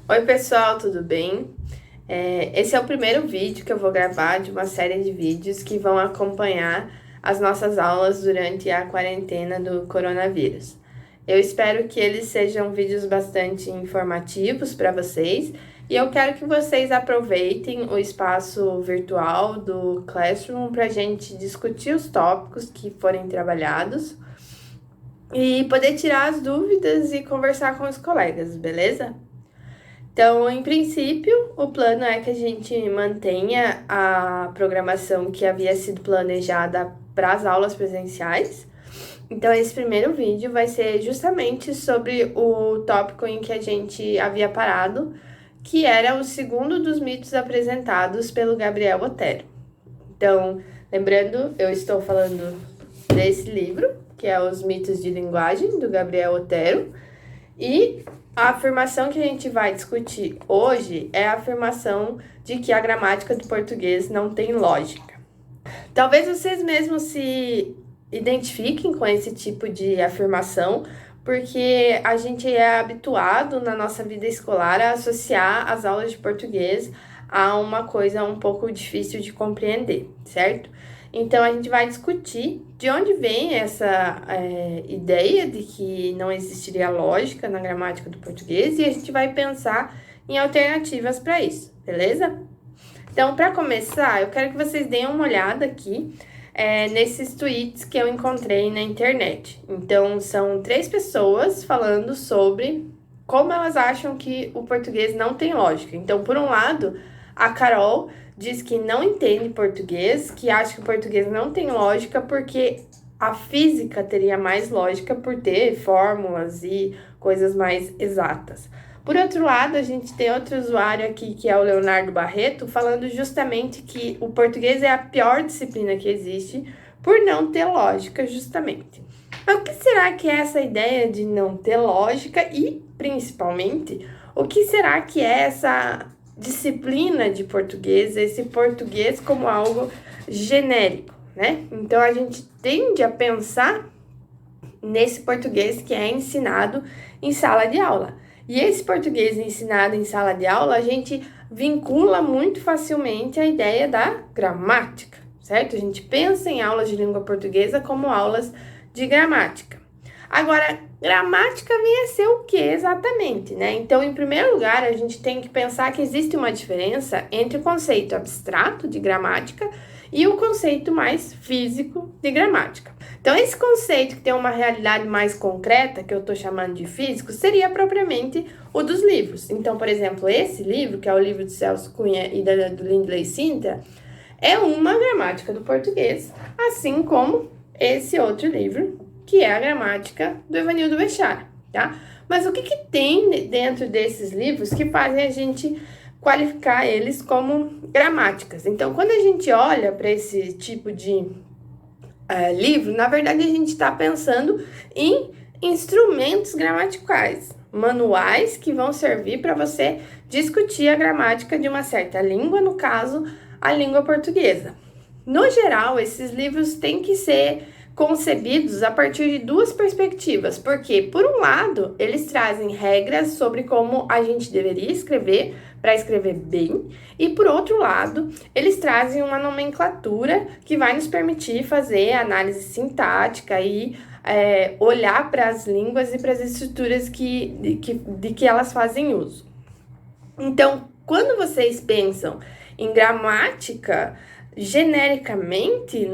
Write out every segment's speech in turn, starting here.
Oi pessoal, tudo bem? Esse é o primeiro vídeo que eu vou gravar de uma série de vídeos que vão acompanhar as nossas aulas durante a quarentena do coronavírus. Eu espero que eles sejam vídeos bastante informativos para vocês e eu quero que vocês aproveitem o espaço virtual do Classroom para a gente discutir os tópicos que forem trabalhados e poder tirar as dúvidas e conversar com os colegas, beleza? Então, em princípio, o plano é que a gente mantenha a programação que havia sido planejada para as aulas presenciais. Então, esse primeiro vídeo vai ser justamente sobre o tópico em que a gente havia parado, que era o segundo dos mitos apresentados pelo Gabriel Otero. Então, lembrando, eu estou falando desse livro, que é Os Mitos de Linguagem, do Gabriel Otero, e a afirmação que a gente vai discutir hoje é a afirmação de que a gramática do português não tem lógica. Talvez vocês mesmos se identifiquem com esse tipo de afirmação, porque a gente é habituado na nossa vida escolar a associar as aulas de português a uma coisa um pouco difícil de compreender, certo? Então, a gente vai discutir de onde vem essa ideia de que não existiria lógica na gramática do português e a gente vai pensar em alternativas para isso, beleza? Então, para começar, eu quero que vocês deem uma olhada aqui nesses tweets que eu encontrei na internet. Então, são 3 pessoas falando sobre como elas acham que o português não tem lógica. Então, por um lado, a Carol diz que não entende português, que acha que o português não tem lógica porque a física teria mais lógica por ter fórmulas e coisas mais exatas. Por outro lado, a gente tem outro usuário aqui, que é o Leonardo Barreto, falando justamente que o português é a pior disciplina que existe por não ter lógica, justamente. Mas o que será que é essa ideia de não ter lógica e, principalmente, o que será que é essa disciplina de português, esse português como algo genérico, né? Então, a gente tende a pensar nesse português que é ensinado em sala de aula. E esse português ensinado em sala de aula, a gente vincula muito facilmente a ideia da gramática, certo? A gente pensa em aulas de língua portuguesa como aulas de gramática. Agora, gramática vem a ser o que exatamente, né? Então, em primeiro lugar, a gente tem que pensar que existe uma diferença entre o conceito abstrato de gramática e o conceito mais físico de gramática. Então, esse conceito que tem uma realidade mais concreta, que eu estou chamando de físico, seria propriamente o dos livros. Então, por exemplo, esse livro, que é o livro de Celso Cunha e do Lindley Sintra, é uma gramática do português, assim como esse outro livro, que é a gramática do Evanildo Bechara, tá? Mas o que tem dentro desses livros que fazem a gente qualificar eles como gramáticas? Então, quando a gente olha para esse tipo de livro, na verdade a gente está pensando em instrumentos gramaticais, manuais que vão servir para você discutir a gramática de uma certa língua, no caso, a língua portuguesa. No geral, esses livros têm que ser concebidos a partir de 2 perspectivas, porque, por um lado, eles trazem regras sobre como a gente deveria escrever para escrever bem, e por outro lado, eles trazem uma nomenclatura que vai nos permitir fazer análise sintática e olhar para as línguas e para as estruturas de que elas fazem uso. Então, quando vocês pensam em gramática, genericamente,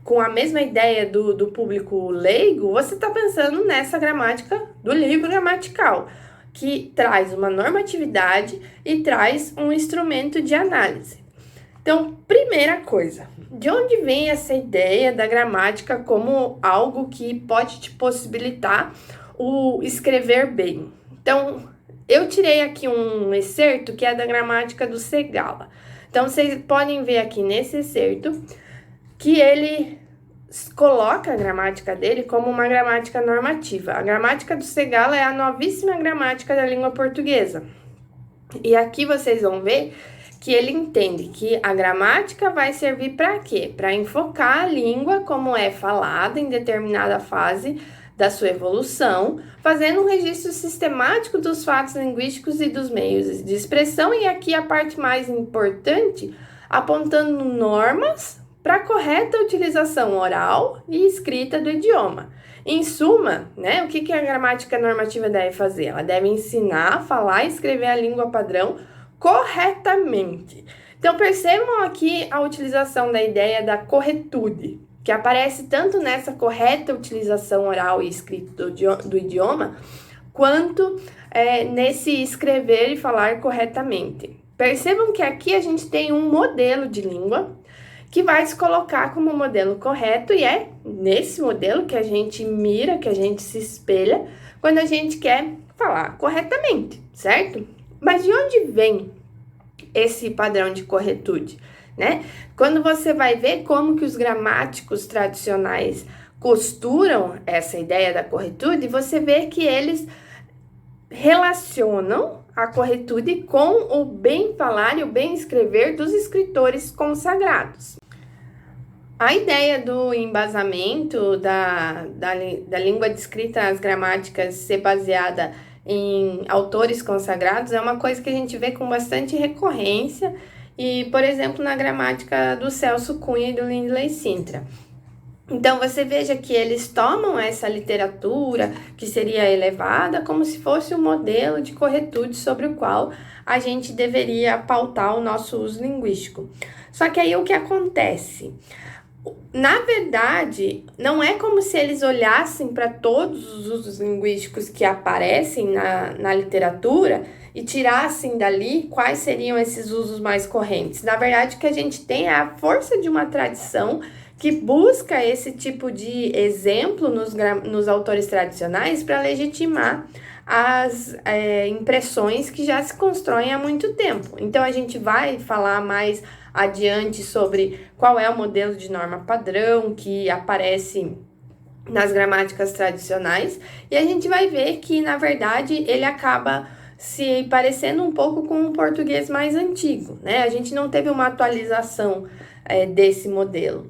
com a mesma ideia do público leigo, você está pensando nessa gramática do livro gramatical, que traz uma normatividade e traz um instrumento de análise. Então, primeira coisa, de onde vem essa ideia da gramática como algo que pode te possibilitar o escrever bem? Então, eu tirei aqui um excerto que é da gramática do Segala. Então, vocês podem ver aqui nesse excerto que ele coloca a gramática dele como uma gramática normativa. A gramática do Segala é a novíssima gramática da língua portuguesa. E aqui vocês vão ver que ele entende que a gramática vai servir para quê? Para enfocar a língua como é falada em determinada fase da sua evolução, fazendo um registro sistemático dos fatos linguísticos e dos meios de expressão, e aqui a parte mais importante, apontando normas para a correta utilização oral e escrita do idioma. Em suma, né, o que a gramática normativa deve fazer? Ela deve ensinar a falar e escrever a língua padrão corretamente. Então, percebam aqui a utilização da ideia da corretude, que aparece tanto nessa correta utilização oral e escrita do idioma, quanto nesse escrever e falar corretamente. Percebam que aqui a gente tem um modelo de língua que vai se colocar como modelo correto, e é nesse modelo que a gente mira, que a gente se espelha, quando a gente quer falar corretamente, certo? Mas de onde vem esse padrão de corretude, né? Quando você vai ver como que os gramáticos tradicionais costuram essa ideia da corretude, você vê que eles relacionam a corretude com o bem falar e o bem escrever dos escritores consagrados. A ideia do embasamento da língua de escrita, as gramáticas ser baseada em autores consagrados é uma coisa que a gente vê com bastante recorrência, e, por exemplo, na gramática do Celso Cunha e do Lindley Sintra. Então, você veja que eles tomam essa literatura, que seria elevada, como se fosse um modelo de corretude sobre o qual a gente deveria pautar o nosso uso linguístico. Só que aí o que acontece? Na verdade, não é como se eles olhassem para todos os usos linguísticos que aparecem na literatura e tirassem dali quais seriam esses usos mais correntes. Na verdade, o que a gente tem é a força de uma tradição que busca esse tipo de exemplo nos autores tradicionais para legitimar as impressões que já se constroem há muito tempo. Então, a gente vai falar mais adiante sobre qual é o modelo de norma padrão que aparece nas gramáticas tradicionais, e a gente vai ver que, na verdade, ele acaba se parecendo um pouco com o português mais antigo, né? A gente não teve uma atualização desse modelo.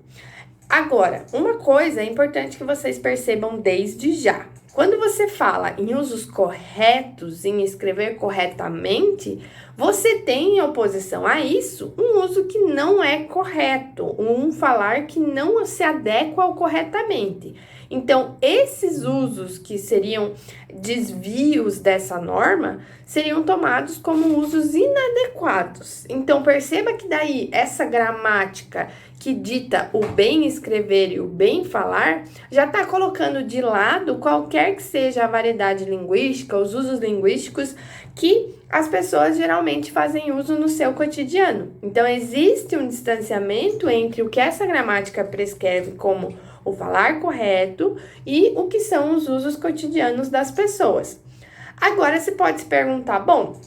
Agora, uma coisa é importante que vocês percebam desde já. Quando você fala em usos corretos, em escrever corretamente, você tem em oposição a isso um uso que não é correto, um falar que não se adequa ao corretamente. Então, esses usos que seriam desvios dessa norma seriam tomados como usos inadequados. Então, perceba que daí essa gramática que dita o bem escrever e o bem falar já está colocando de lado qualquer que seja a variedade linguística, os usos linguísticos que as pessoas geralmente fazem uso no seu cotidiano. Então, existe um distanciamento entre o que essa gramática prescreve como o falar correto e o que são os usos cotidianos das pessoas. Agora, você pode se perguntar, bom,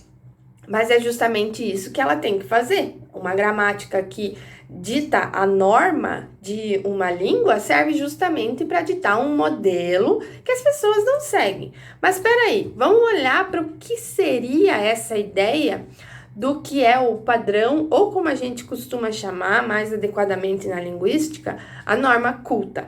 mas é justamente isso que ela tem que fazer. Uma gramática que dita a norma de uma língua serve justamente para ditar um modelo que as pessoas não seguem. Mas espera aí, vamos olhar para o que seria essa ideia do que é o padrão, ou como a gente costuma chamar mais adequadamente na linguística, a norma culta.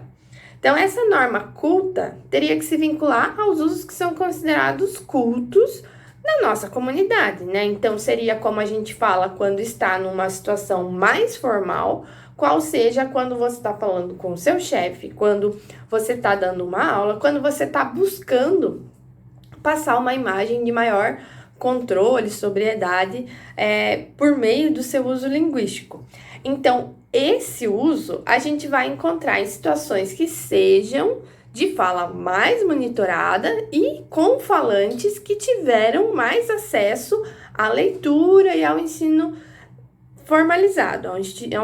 Então, essa norma culta teria que se vincular aos usos que são considerados cultos na nossa comunidade, né? Então, seria como a gente fala quando está numa situação mais formal, qual seja quando você está falando com o seu chefe, quando você está dando uma aula, quando você está buscando passar uma imagem de maior controle, sobriedade, por meio do seu uso linguístico. Então, esse uso a gente vai encontrar em situações que sejam de fala mais monitorada e com falantes que tiveram mais acesso à leitura e ao ensino formalizado, ao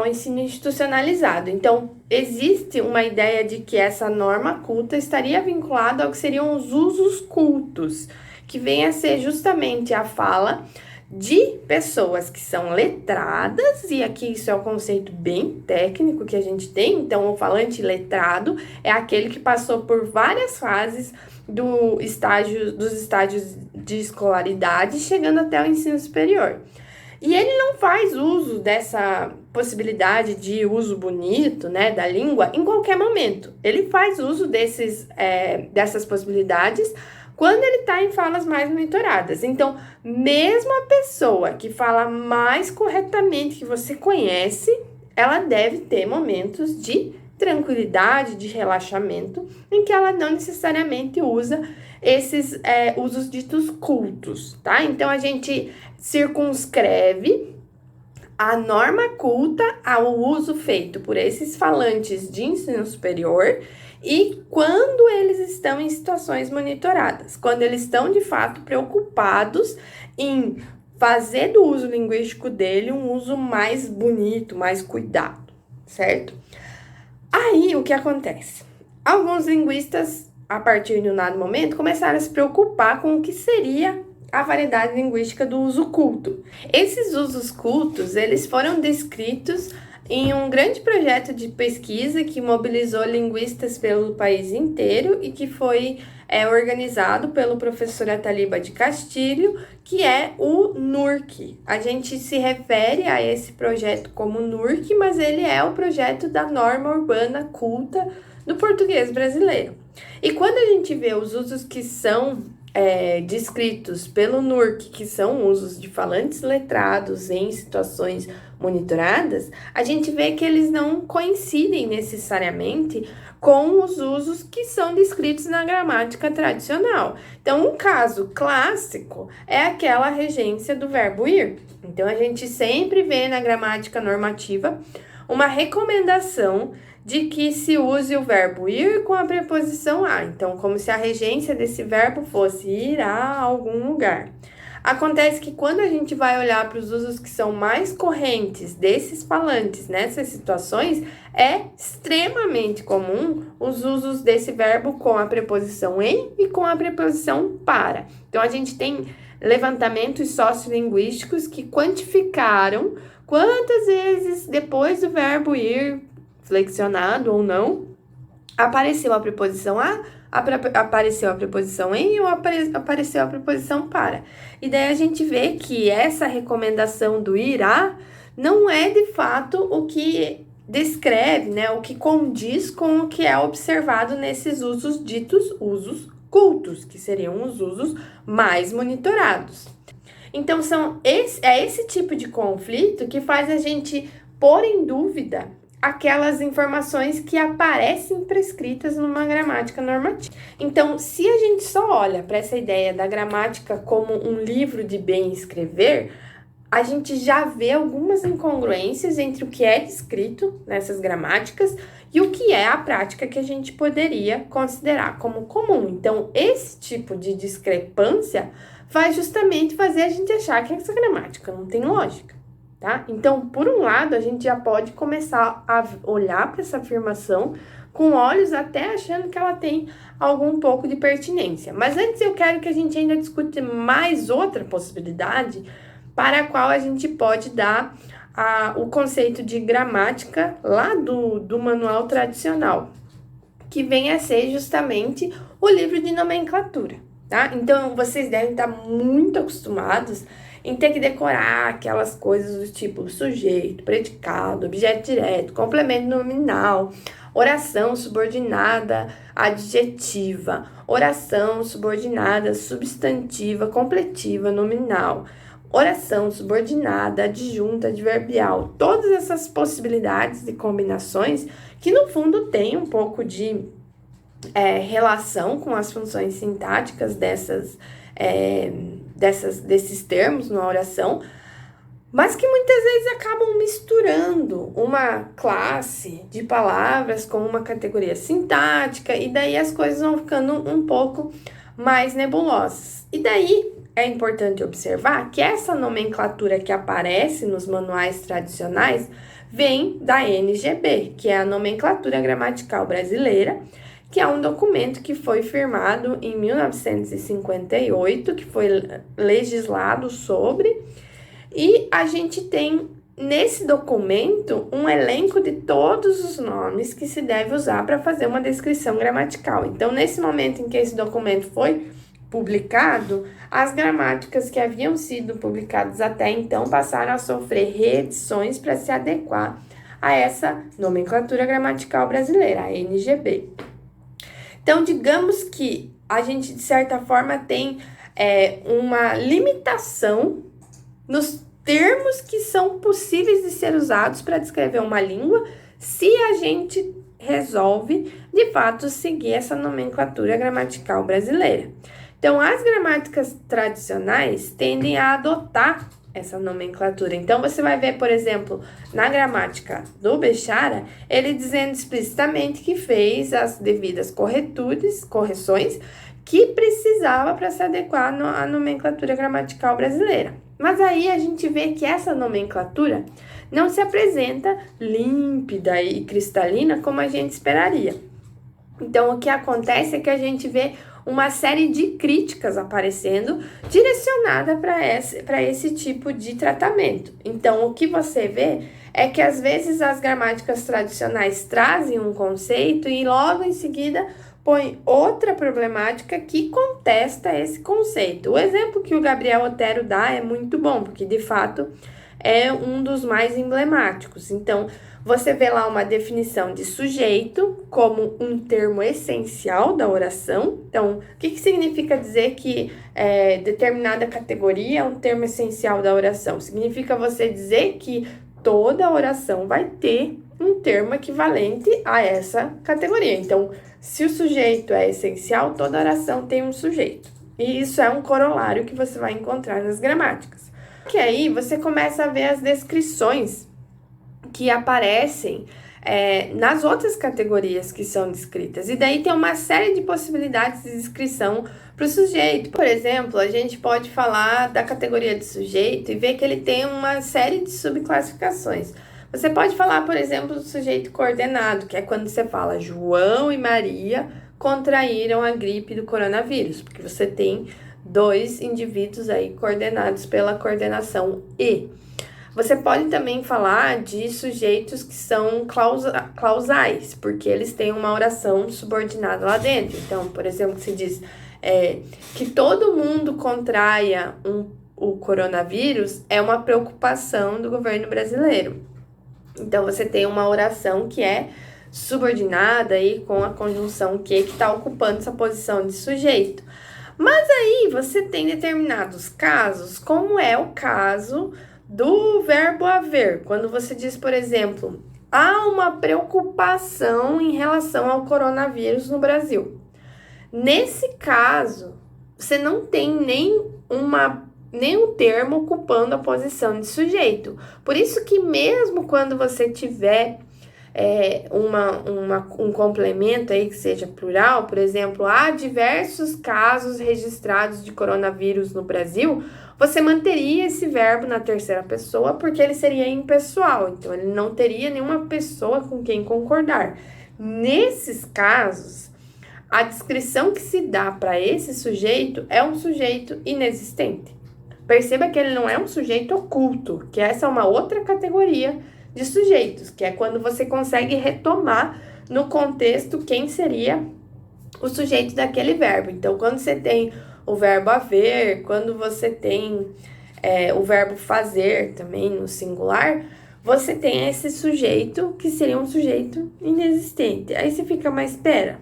ensino institucionalizado. Então, existe uma ideia de que essa norma culta estaria vinculada ao que seriam os usos cultos, que vem a ser justamente a fala de pessoas que são letradas, e aqui isso é um conceito bem técnico que a gente tem. Então, o falante letrado é aquele que passou por várias fases dos estágios de escolaridade, chegando até o ensino superior. E ele não faz uso dessa possibilidade de uso bonito, né, da língua em qualquer momento. Ele faz uso dessas possibilidades quando ele está em falas mais monitoradas. Então, mesmo a pessoa que fala mais corretamente que você conhece, ela deve ter momentos de tranquilidade, de relaxamento, em que ela não necessariamente usa esses usos ditos cultos, tá? Então, a gente circunscreve a norma culta ao uso feito por esses falantes de ensino superior e quando eles estão em situações monitoradas, quando eles estão de fato preocupados em fazer do uso linguístico dele um uso mais bonito, mais cuidado, certo? Aí o que acontece? Alguns linguistas, a partir de um dado momento, começaram a se preocupar com o que seria a variedade linguística do uso culto. Esses usos cultos, eles foram descritos em um grande projeto de pesquisa que mobilizou linguistas pelo país inteiro e que foi organizado pelo professor Ataliba de Castilho, que é o NURC. A gente se refere a esse projeto como NURC, mas ele é o projeto da norma urbana culta do português brasileiro. E quando a gente vê os usos que são descritos pelo NURC, que são usos de falantes letrados em situações monitoradas, a gente vê que eles não coincidem necessariamente com os usos que são descritos na gramática tradicional. Então, um caso clássico é aquela regência do verbo ir. Então, a gente sempre vê na gramática normativa uma recomendação de que se use o verbo ir com a preposição a. Então, como se a regência desse verbo fosse ir a algum lugar. Acontece que quando a gente vai olhar para os usos que são mais correntes desses falantes nessas situações, é extremamente comum os usos desse verbo com a preposição em e com a preposição para. Então, a gente tem levantamentos sociolinguísticos que quantificaram quantas vezes depois do verbo ir, flexionado ou não, apareceu a preposição a, apareceu a preposição em ou apareceu a preposição para. E daí a gente vê que essa recomendação do irá não é de fato o que descreve, né, o que condiz com o que é observado nesses usos ditos usos cultos, que seriam os usos mais monitorados. Então, esse tipo de conflito que faz a gente pôr em dúvida aquelas informações que aparecem prescritas numa gramática normativa. Então, se a gente só olha para essa ideia da gramática como um livro de bem escrever, a gente já vê algumas incongruências entre o que é descrito nessas gramáticas e o que é a prática que a gente poderia considerar como comum. Então, esse tipo de discrepância vai justamente fazer a gente achar que essa gramática não tem lógica. Tá? Então, por um lado, a gente já pode começar a olhar para essa afirmação com olhos até achando que ela tem algum pouco de pertinência. Mas antes eu quero que a gente ainda discute mais outra possibilidade para a qual a gente pode dar o conceito de gramática lá do manual tradicional, que vem a ser justamente o livro de nomenclatura. Tá? Então, vocês devem estar muito acostumados em ter que decorar aquelas coisas do tipo sujeito, predicado, objeto direto, complemento nominal, oração subordinada adjetiva, oração subordinada substantiva, completiva, nominal, oração subordinada adjunta adverbial. Todas essas possibilidades de combinações que, no fundo, tem um pouco de relação com as funções sintáticas desses termos na oração, mas que muitas vezes acabam misturando uma classe de palavras com uma categoria sintática, e daí as coisas vão ficando um pouco mais nebulosas. E daí é importante observar que essa nomenclatura que aparece nos manuais tradicionais vem da NGB, que é a Nomenclatura Gramatical Brasileira, que é um documento que foi firmado em 1958, que foi legislado sobre, e a gente tem nesse documento um elenco de todos os nomes que se deve usar para fazer uma descrição gramatical. Então, nesse momento em que esse documento foi publicado, as gramáticas que haviam sido publicadas até então passaram a sofrer reedições para se adequar a essa nomenclatura gramatical brasileira, a NGB. Então, digamos que a gente, de certa forma, tem uma limitação nos termos que são possíveis de ser usados para descrever uma língua, se a gente resolve, de fato, seguir essa nomenclatura gramatical brasileira. Então, as gramáticas tradicionais tendem a adotar essa nomenclatura. Então, você vai ver, por exemplo, na gramática do Bechara, ele dizendo explicitamente que fez as devidas correções que precisava para se adequar à nomenclatura gramatical brasileira. Mas aí a gente vê que essa nomenclatura não se apresenta límpida e cristalina como a gente esperaria. Então, o que acontece é que a gente vê uma série de críticas aparecendo direcionada para esse tipo de tratamento. Então, o que você vê é que às vezes as gramáticas tradicionais trazem um conceito e logo em seguida põe outra problemática que contesta esse conceito. O exemplo que o Gabriel Otero dá é muito bom, porque de fato é um dos mais emblemáticos. Então, você vê lá uma definição de sujeito como um termo essencial da oração. Então, o que significa dizer que determinada categoria é um termo essencial da oração? Significa você dizer que toda oração vai ter um termo equivalente a essa categoria. Então, se o sujeito é essencial, toda oração tem um sujeito. E isso é um corolário que você vai encontrar nas gramáticas. Que aí você começa a ver as descrições que aparecem nas outras categorias que são descritas. E daí tem uma série de possibilidades de descrição para o sujeito. Por exemplo, a gente pode falar da categoria de sujeito e ver que ele tem uma série de subclassificações. Você pode falar, por exemplo, do sujeito coordenado, que é quando você fala João e Maria contraíram a gripe do coronavírus, porque você tem 2 indivíduos aí coordenados pela coordenação E. Você pode também falar de sujeitos que são clausais, porque eles têm uma oração subordinada lá dentro. Então, por exemplo, se diz que todo mundo contraia o coronavírus é uma preocupação do governo brasileiro. Então, você tem uma oração que é subordinada aí com a conjunção que está ocupando essa posição de sujeito. Mas aí você tem determinados casos, como é o caso do verbo haver. Quando você diz, por exemplo, há uma preocupação em relação ao coronavírus no Brasil. Nesse caso, você não tem nenhum termo ocupando a posição de sujeito. Por isso que mesmo quando você tiver um complemento aí que seja plural, por exemplo, há diversos casos registrados de coronavírus no Brasil, você manteria esse verbo na terceira pessoa porque ele seria impessoal, então ele não teria nenhuma pessoa com quem concordar. Nesses casos, a descrição que se dá para esse sujeito é um sujeito inexistente. Perceba que ele não é um sujeito oculto, que essa é uma outra categoria de sujeitos, que é quando você consegue retomar no contexto quem seria o sujeito daquele verbo. Então, quando você tem o verbo haver, quando você tem o verbo fazer também no singular, você tem esse sujeito que seria um sujeito inexistente. Aí você fica, mas espera,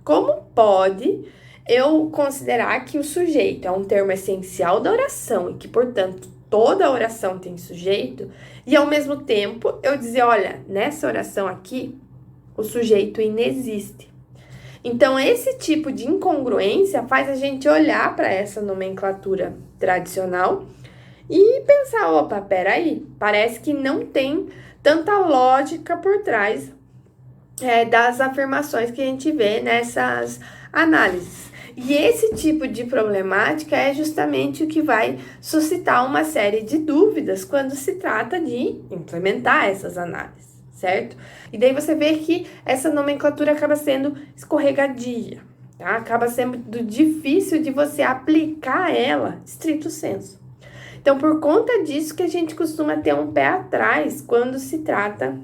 como pode eu considerar que o sujeito é um termo essencial da oração e que, portanto, toda oração tem sujeito, e ao mesmo tempo eu dizer, olha, nessa oração aqui, o sujeito inexiste. Então, esse tipo de incongruência faz a gente olhar para essa nomenclatura tradicional e pensar, opa, peraí, parece que não tem tanta lógica por trás das afirmações que a gente vê nessas análises. E esse tipo de problemática é justamente o que vai suscitar uma série de dúvidas quando se trata de implementar essas análises, certo? E daí você vê que essa nomenclatura acaba sendo escorregadia, tá? Acaba sendo difícil de você aplicar ela stricto sensu. Então, por conta disso que a gente costuma ter um pé atrás quando se trata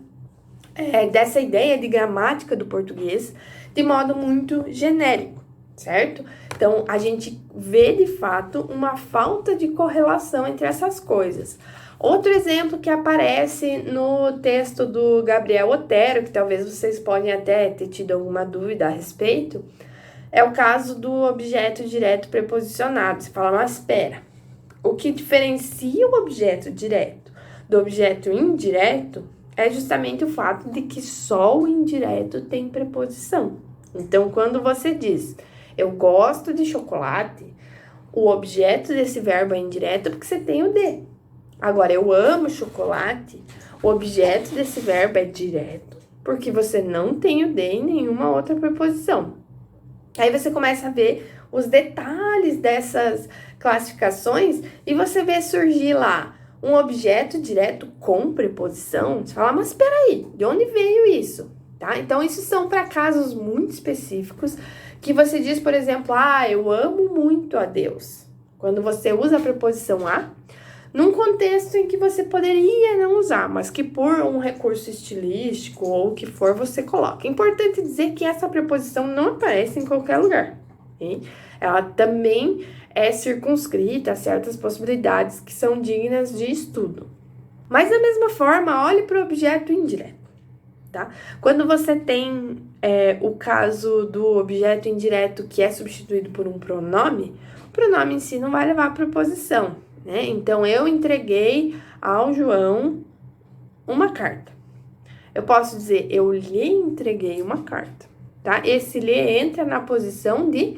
dessa ideia de gramática do português de modo muito genérico. certo? Então, a gente vê, de fato, uma falta de correlação entre essas coisas. Outro exemplo que aparece no texto do Gabriel Otero, que talvez vocês podem até ter tido alguma dúvida a respeito, é o caso do objeto direto preposicionado. Você fala, mas espera, o que diferencia o objeto direto do objeto indireto é justamente o fato de que só o indireto tem preposição. Então, quando você diz, eu gosto de chocolate, o objeto desse verbo é indireto porque você tem o de. Agora, eu amo chocolate, o objeto desse verbo é direto porque você não tem o de em nenhuma outra preposição. Aí você começa a ver os detalhes dessas classificações e você vê surgir lá um objeto direto com preposição. Você fala, mas espera aí, de onde veio isso? Tá? Então, isso são para casos muito específicos que você diz, por exemplo, eu amo muito a Deus. Quando você usa a preposição a, num contexto em que você poderia não usar, mas que por um recurso estilístico ou o que for, você coloca. É importante dizer que essa preposição não aparece em qualquer lugar. Hein? Ela também é circunscrita a certas possibilidades que são dignas de estudo. Mas da mesma forma, olhe para o objeto indireto. Tá? Quando você tem o caso do objeto indireto que é substituído por um pronome, o pronome em si não vai levar a preposição. Né? Então, eu entreguei ao João uma carta. Eu posso dizer, eu lhe entreguei uma carta, tá? Esse lhe entra na posição de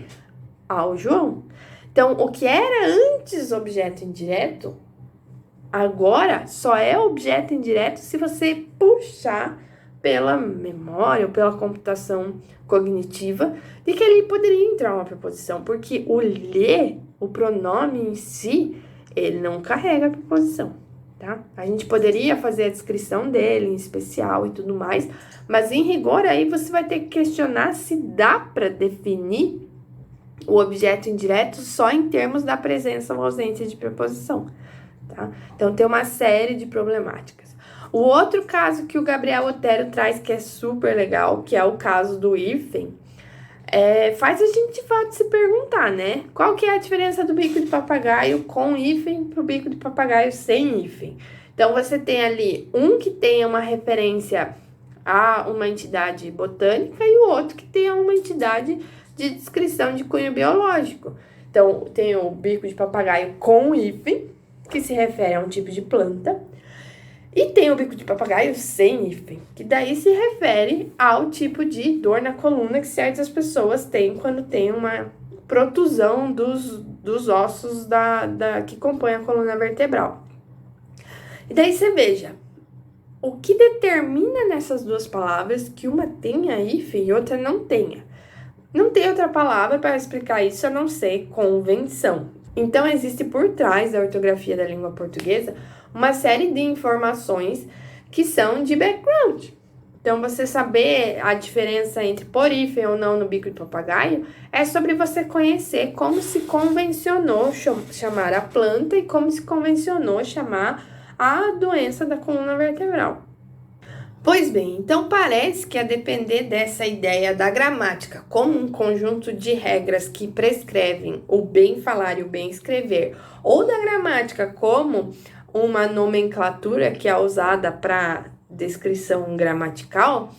ao João. Então, o que era antes objeto indireto, agora só é objeto indireto se você puxar pela memória ou pela computação cognitiva de que ali poderia entrar uma preposição, porque o lhe, o pronome em si, ele não carrega a preposição, tá? A gente poderia fazer a descrição dele em especial e tudo mais, mas em rigor aí você vai ter que questionar se dá para definir o objeto indireto só em termos da presença ou ausência de preposição, tá? Então tem uma série de problemáticas. O outro caso que o Gabriel Otero traz que é super legal, que é o caso do hífen, faz a gente de fato se perguntar, né? Qual que é a diferença do bico de papagaio com hífen para o bico de papagaio sem hífen? Então, você tem ali um que tenha uma referência a uma entidade botânica e o outro que tenha uma entidade de descrição de cunho biológico. Então, tem o bico de papagaio com hífen, que se refere a um tipo de planta, e tem o bico de papagaio sem hífen, que daí se refere ao tipo de dor na coluna que certas pessoas têm quando tem uma protusão dos ossos que compõem a coluna vertebral. E daí você veja, o que determina nessas duas palavras que uma tenha hífen e outra não tenha? Não tem outra palavra para explicar isso a não ser convenção. Então, existe por trás da ortografia da língua portuguesa uma série de informações que são de background. Então, você saber a diferença entre pôr hífen ou não no bico de papagaio é sobre você conhecer como se convencionou chamar a planta e como se convencionou chamar a doença da coluna vertebral. Pois bem, então parece que a depender dessa ideia da gramática como um conjunto de regras que prescrevem o bem falar e o bem escrever, ou da gramática como uma nomenclatura que é usada para descrição gramatical,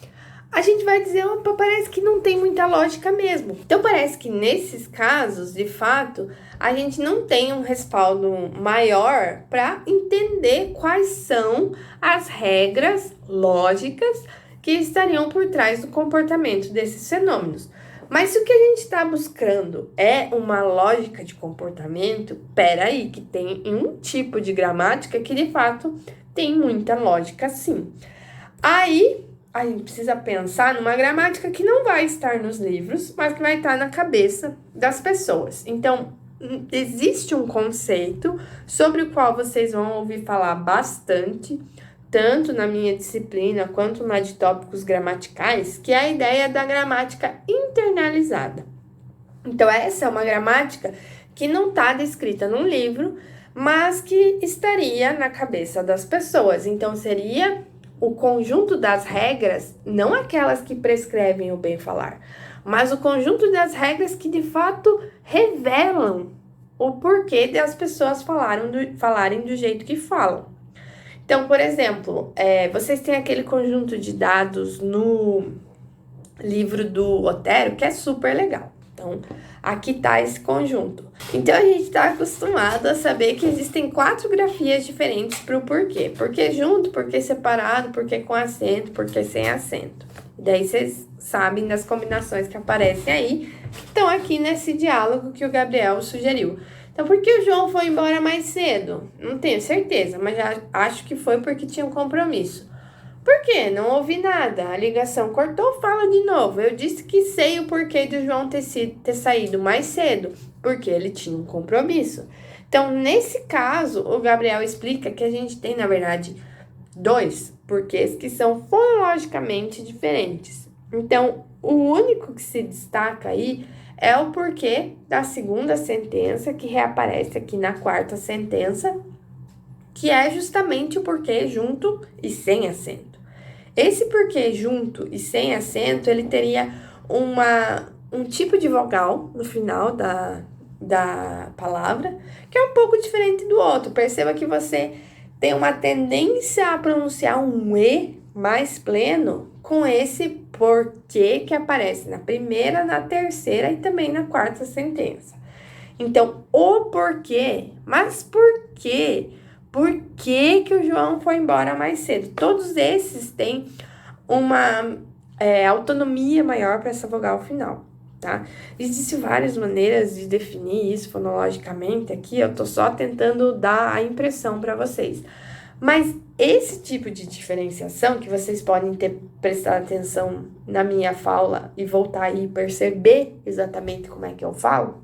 a gente vai dizer, opa, parece que não tem muita lógica mesmo. Então parece que nesses casos, de fato, a gente não tem um respaldo maior para entender quais são as regras lógicas que estariam por trás do comportamento desses fenômenos. Mas se o que a gente está buscando é uma lógica de comportamento, peraí, que tem um tipo de gramática que de fato tem muita lógica sim. Aí a gente precisa pensar numa gramática que não vai estar nos livros, mas que vai estar na cabeça das pessoas. Então, existe um conceito sobre o qual vocês vão ouvir falar bastante, tanto na minha disciplina quanto na de tópicos gramaticais, que é a ideia da gramática internalizada. Então, essa é uma gramática que não está descrita num livro, mas que estaria na cabeça das pessoas. Então, seria o conjunto das regras, não aquelas que prescrevem o bem falar, mas o conjunto das regras que de fato revelam o porquê das pessoas falarem do jeito que falam. Então, por exemplo, vocês têm aquele conjunto de dados no livro do Otero que é super legal. Então, aqui tá esse conjunto. Então, a gente está acostumado a saber que existem 4 grafias diferentes para o porquê. Porquê junto, porquê separado, porquê com acento, porquê sem acento. Daí, vocês sabem das combinações que aparecem aí, que estão aqui nesse diálogo que o Gabriel sugeriu. Então, por que o João foi embora mais cedo? Não tenho certeza, mas já acho que foi porque tinha um compromisso. Por quê? Não ouvi nada. A ligação cortou, fala de novo. Eu disse que sei o porquê do João ter saído mais cedo, porque ele tinha um compromisso. Então, nesse caso, o Gabriel explica que a gente tem, na verdade, 2 porquês que são fonologicamente diferentes. Então, o único que se destaca aí é o porquê da segunda sentença, que reaparece aqui na 4ª sentença, que é justamente o porquê junto e sem acento. Esse porquê junto e sem acento, ele teria um tipo de vogal no final da palavra, que é um pouco diferente do outro. Perceba que você tem uma tendência a pronunciar um E mais pleno com esse porquê que aparece na 1ª, na 3ª e também na 4ª sentença. Então, o porquê, mas por quê? Por que que o João foi embora mais cedo? Todos esses têm uma autonomia maior para essa vogal final, tá? Existem várias maneiras de definir isso fonologicamente aqui, eu tô só tentando dar a impressão para vocês. Mas esse tipo de diferenciação, que vocês podem ter prestado atenção na minha fala e voltar aí e perceber exatamente como é que eu falo,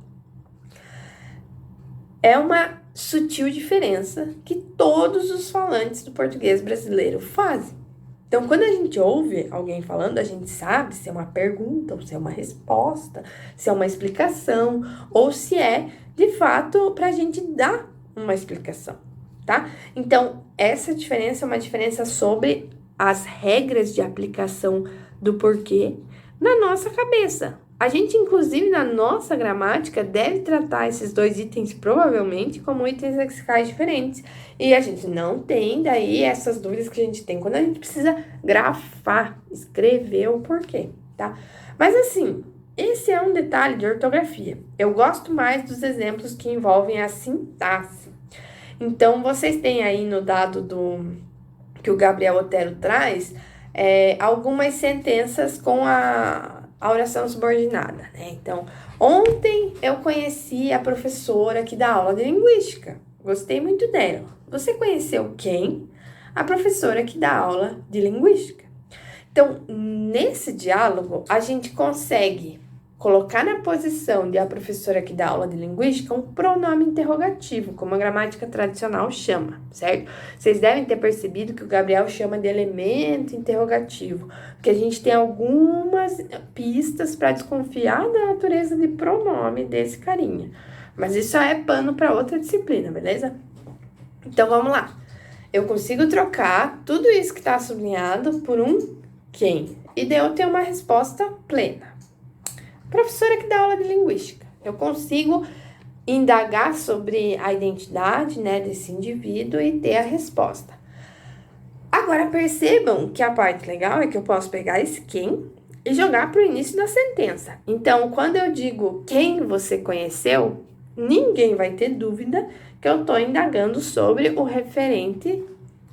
é uma sutil diferença que todos os falantes do português brasileiro fazem. Então, quando a gente ouve alguém falando, a gente sabe se é uma pergunta, ou se é uma resposta, se é uma explicação, ou se é, de fato, para a gente dar uma explicação, tá? Então, essa diferença é uma diferença sobre as regras de aplicação do porquê na nossa cabeça. A gente, inclusive, na nossa gramática, deve tratar esses 2 itens, provavelmente, como itens lexicais diferentes. E a gente não tem, daí, essas dúvidas que a gente tem quando a gente precisa grafar, escrever o porquê, tá? Mas, assim, esse é um detalhe de ortografia. Eu gosto mais dos exemplos que envolvem a sintaxe. Então, vocês têm aí no dado que o Gabriel Otero traz, algumas sentenças com a oração subordinada, né? Então, ontem eu conheci a professora que dá aula de linguística. Gostei muito dela. Você conheceu quem? A professora que dá aula de linguística. Então, nesse diálogo, a gente consegue colocar na posição de a professora que dá aula de linguística um pronome interrogativo, como a gramática tradicional chama, certo? Vocês devem ter percebido que o Gabriel chama de elemento interrogativo, porque a gente tem algumas pistas para desconfiar da natureza de pronome desse carinha. Mas isso é pano para outra disciplina, beleza? Então, vamos lá. Eu consigo trocar tudo isso que está sublinhado por um quem. E daí eu tenho uma resposta plena. Professora que dá aula de linguística. Eu consigo indagar sobre a identidade, né, desse indivíduo e ter a resposta. Agora, percebam que a parte legal é que eu posso pegar esse quem e jogar para o início da sentença. Então, quando eu digo quem você conheceu, ninguém vai ter dúvida que eu estou indagando sobre o referente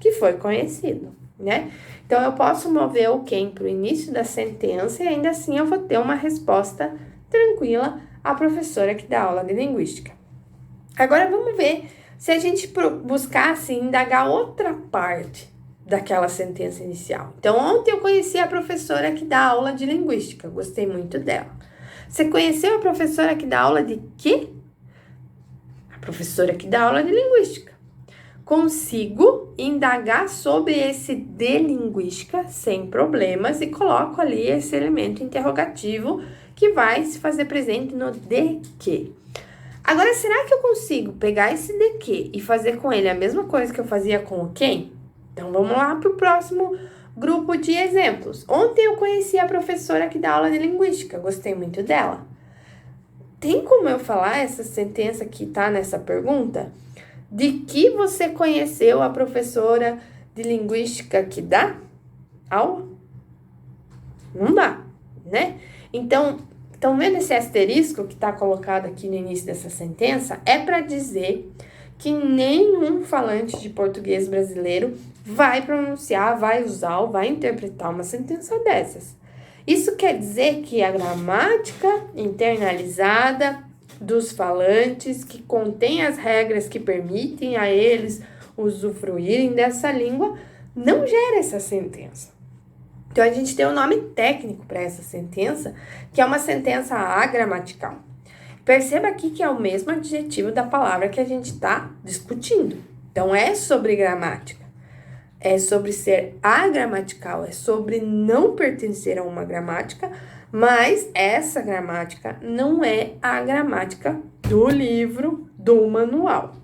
que foi conhecido, né? Então, eu posso mover o quem para o início da sentença e ainda assim eu vou ter uma resposta tranquila à professora que dá aula de linguística. Agora, vamos ver se a gente buscasse indagar outra parte daquela sentença inicial. Então, ontem eu conheci a professora que dá aula de linguística. Gostei muito dela. Você conheceu a professora que dá aula de quê? A professora que dá aula de linguística. Consigo indagar sobre esse de linguística sem problemas e coloco ali esse elemento interrogativo que vai se fazer presente no de que. Agora, será que eu consigo pegar esse de que e fazer com ele a mesma coisa que eu fazia com o quem? Então, vamos lá para o próximo Grupo de exemplos. Ontem eu conheci a professora que dá aula de linguística, gostei muito dela. Tem como eu falar essa sentença que tá nessa pergunta? De que você conheceu a professora de linguística que dá aula? Não dá, né? Então, estão vendo esse asterisco que está colocado aqui no início dessa sentença? É para dizer que nenhum falante de português brasileiro vai pronunciar, vai usar ou vai interpretar uma sentença dessas. Isso quer dizer que a gramática internalizada dos falantes, que contém as regras que permitem a eles usufruírem dessa língua, não gera essa sentença. Então, a gente tem um nome técnico para essa sentença, que é uma sentença agramatical. Perceba aqui que é o mesmo adjetivo da palavra que a gente está discutindo. Então, é sobre gramática, é sobre ser agramatical, é sobre não pertencer a uma gramática, mas essa gramática não é a gramática do livro, do manual.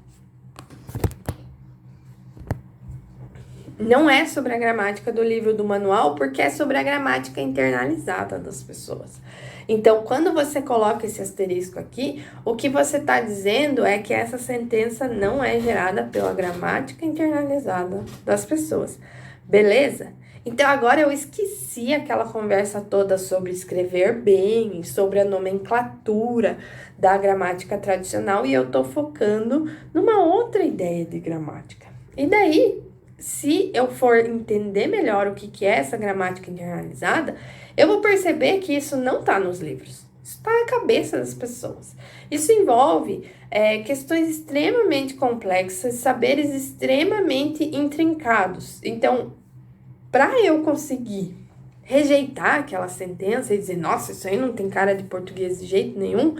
Não é sobre a gramática do livro do manual, porque é sobre a gramática internalizada das pessoas. Então, quando você coloca esse asterisco aqui, o que você está dizendo é que essa sentença não é gerada pela gramática internalizada das pessoas. Beleza? Então, agora eu esqueci aquela conversa toda sobre escrever bem, sobre a nomenclatura da gramática tradicional, e eu tô focando numa outra ideia de gramática. E daí, se eu for entender melhor o que é essa gramática internalizada, eu vou perceber que isso não está nos livros. Isso está na cabeça das pessoas. Isso envolve questões extremamente complexas, saberes extremamente intrincados. Então, para eu conseguir rejeitar aquela sentença e dizer, nossa, isso aí não tem cara de português de jeito nenhum,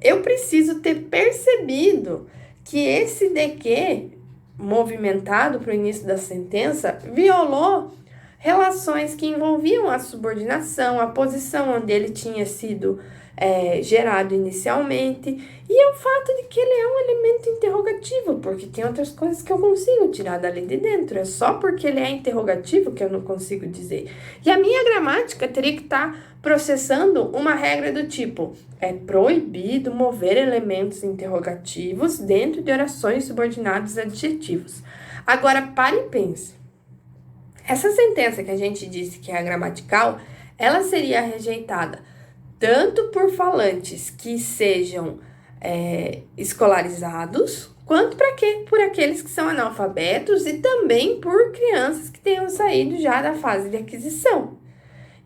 eu preciso ter percebido que esse de que movimentado para o início da sentença violou relações que envolviam a subordinação, a posição onde ele tinha sido gerado inicialmente, e o fato de que ele é um elemento interrogativo, porque tem outras coisas que eu consigo tirar dali de dentro, é só porque ele é interrogativo que eu não consigo dizer. E a minha gramática teria que estar processando uma regra do tipo, é proibido mover elementos interrogativos dentro de orações subordinadas a adjetivos. Agora, pare e pense. Essa sentença que a gente disse que é gramatical, ela seria rejeitada tanto por falantes que sejam escolarizados, quanto por aqueles que são analfabetos e também por crianças que tenham saído já da fase de aquisição.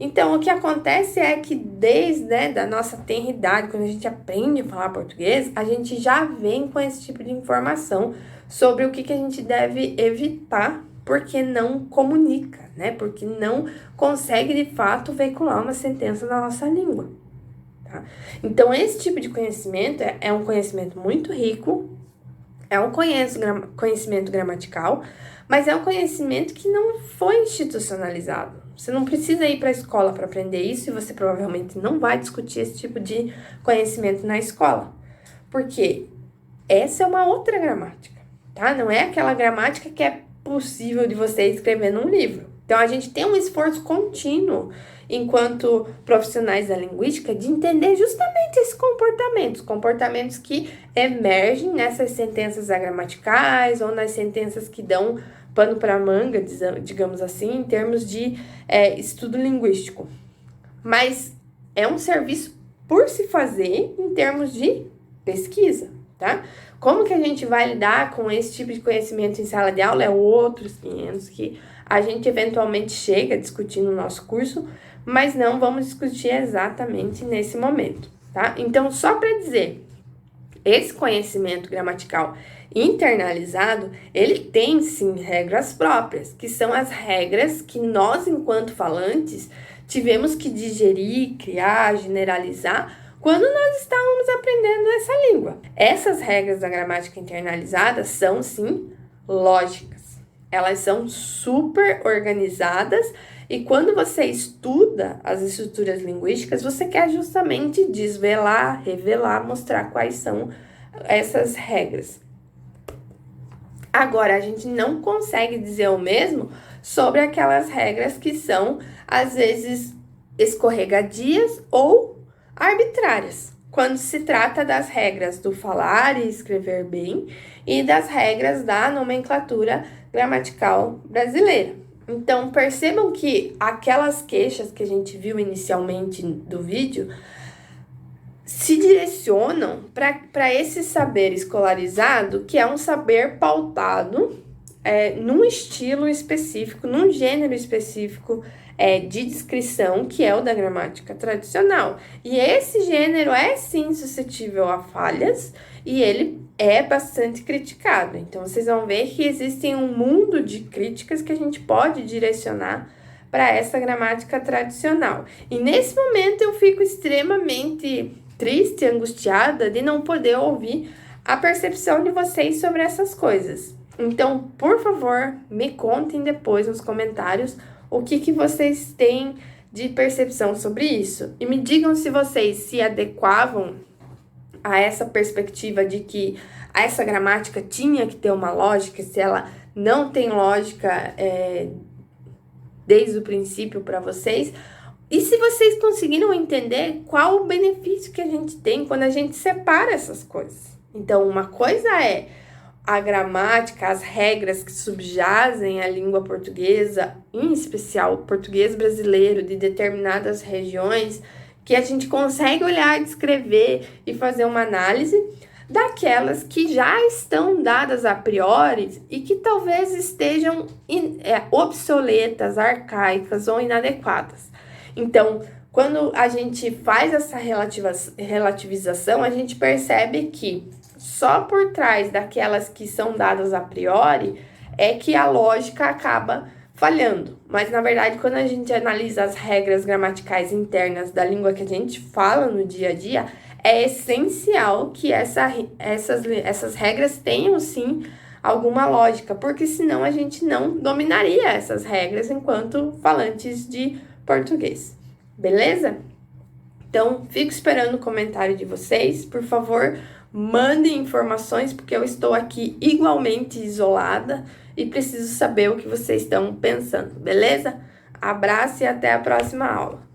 Então, o que acontece é que desde a nossa tenridade, quando a gente aprende a falar português, a gente já vem com esse tipo de informação sobre o que a gente deve evitar, porque não comunica, né? Porque não consegue, de fato, veicular uma sentença na nossa língua. Tá? Então, esse tipo de conhecimento é um conhecimento muito rico, é um conhecimento gramatical, mas é um conhecimento que não foi institucionalizado. Você não precisa ir para a escola para aprender isso e você provavelmente não vai discutir esse tipo de conhecimento na escola. Porque essa é uma outra gramática, tá? Não é aquela gramática que é possível de você escrever num livro. Então, a gente tem um esforço contínuo, enquanto profissionais da linguística, de entender justamente esses comportamentos que emergem nessas sentenças agramaticais ou nas sentenças que dão pano para manga, digamos assim, em termos de estudo linguístico. Mas é um serviço por se fazer em termos de pesquisa, tá? Como que a gente vai lidar com esse tipo de conhecimento em sala de aula é outros 500 que a gente eventualmente chega a discutir no nosso curso, mas não vamos discutir exatamente nesse momento, tá? Então, só para dizer, esse conhecimento gramatical internalizado, ele tem sim regras próprias, que são as regras que nós, enquanto falantes, tivemos que digerir, criar, generalizar quando nós estávamos aprendendo essa língua. Essas regras da gramática internalizada são sim lógicas. Elas são super organizadas e quando você estuda as estruturas linguísticas, você quer justamente desvelar, revelar, mostrar quais são essas regras. Agora, a gente não consegue dizer o mesmo sobre aquelas regras que são, às vezes, escorregadias ou arbitrárias, quando se trata das regras do falar e escrever bem e das regras da nomenclatura gramatical brasileira. Então, percebam que aquelas queixas que a gente viu inicialmente do vídeo se direcionam para esse saber escolarizado, que é um saber pautado num estilo específico, num gênero específico de descrição, que é o da gramática tradicional. E esse gênero é sim suscetível a falhas e ele é bastante criticado. Então, vocês vão ver que existem um mundo de críticas que a gente pode direcionar para essa gramática tradicional. E nesse momento eu fico extremamente triste, angustiada de não poder ouvir a percepção de vocês sobre essas coisas. Então, por favor, me contem depois nos comentários o que vocês têm de percepção sobre isso. E me digam se vocês se adequavam a essa perspectiva de que essa gramática tinha que ter uma lógica, se ela não tem lógica desde o princípio para vocês. E se vocês conseguiram entender qual o benefício que a gente tem quando a gente separa essas coisas. Então, uma coisa é a gramática, as regras que subjazem a língua portuguesa, em especial o português brasileiro de determinadas regiões, que a gente consegue olhar, descrever e fazer uma análise daquelas que já estão dadas a priori e que talvez estejam obsoletas, arcaicas ou inadequadas. Então, quando a gente faz essa relativização, a gente percebe que só por trás daquelas que são dadas a priori é que a lógica acaba falhando. Mas, na verdade, quando a gente analisa as regras gramaticais internas da língua que a gente fala no dia a dia, é essencial que essas regras tenham, sim, alguma lógica, porque senão a gente não dominaria essas regras enquanto falantes de português. Beleza? Então, fico esperando o comentário de vocês. Por favor, mandem informações, porque eu estou aqui igualmente isolada e preciso saber o que vocês estão pensando, beleza? Abraço e até a próxima aula.